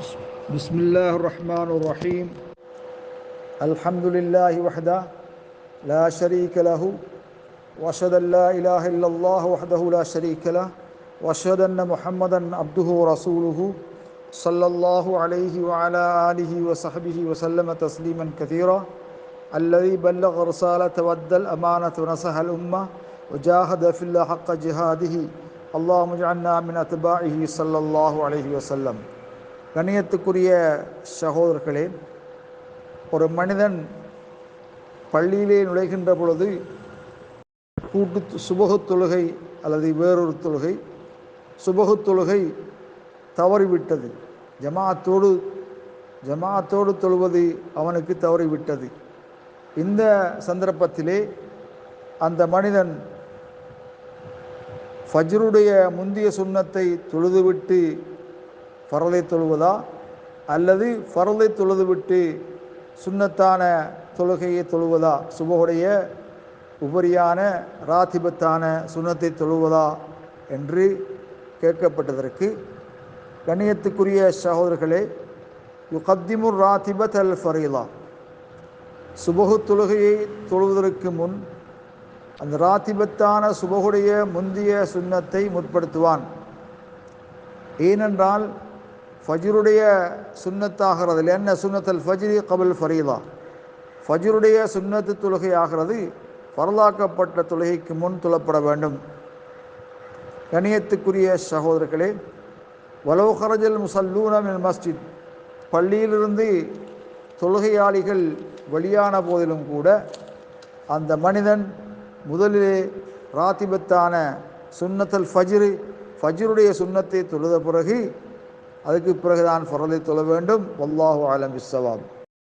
بسم الله الرحمن الرحيم الحمد لله وحده لا شريك له وأشهد أن لا إله إلا الله وحده لا شريك له وأشهد أن محمدا عبده ورسوله صلى الله عليه وعلى آله وصحبه وسلم تسليما كثيرا الذي بلغ رسالة وأدى الأمانة ونصح الأمة وجاهد في الله حق جهاده اللهم اجعلنا من أتباعه صلى الله عليه وسلم. கண்ணியத்துக்குரிய சகோதரர்களே, ஒரு மனிதன் பள்ளியிலே நுழைகின்ற பொழுது கூட்டு சுபகுத் தொழுகை அல்லது வேறொரு தொழுகை சுபகுத் தொழுகை தவறிவிட்டது, ஜமாஅத்தோடு தொழுவது அவனுக்கு தவறிவிட்டது. இந்த சந்தர்ப்பத்திலே அந்த மனிதன் ஃபஜ்ருடைய முந்திய சுன்னத்தை தொழுதுவிட்டு ஃபரலை தொழுவதா அல்லது ஃபரலை தொழுதுவிட்டு சுன்னத்தான தொழுகையை தொழுவதா, சுபஹுடைய உபரியான ராத்திபத்தான சுன்னத்தை தொழுவதா என்று கேட்கப்பட்டதற்கு, கண்ணியத்துக்குரிய சகோதரர்களே, யுகத்திமுர் ராத்திபத் அல் ஃபரீலா, சுபஹு தொழுகையை தொழுவதற்கு முன் அந்த ராத்திபத்தான சுபஹுடைய முந்திய சுன்னத்தை முற்படுத்துவான். ஏனென்றால் ஃபஜ்ருடைய சுன்னத்தாகிறது, என்ன சுன்னத்தல் ஃபஜ்ரி கபுல் ஃபரீலா, ஃபஜ்ருடைய சுன்னத்து தொழுகை ஆகிறது ஃபரலாக்கப்பட்ட தொழுகைக்கு முன் தொழப்பட வேண்டும். கணியத்துக்குரிய சகோதரர்களே, வலவ் ஹரஜல் முசல்லூன மினல் மஸ்ஜித், பள்ளியிலிருந்து தொழுகையாளிகள் வெளியான போதிலும் கூட அந்த மனிதன் முதலிலே ராத்திபத்தான சுன்னத்தல் ஃபஜ்ருடைய சுன்னத்தை தொழுத பிறகு அதுக்கு பிறகுதான் ஃபரலை தொழ வேண்டும். வல்லாஹு அலம் பிஸ்ஸவாப்.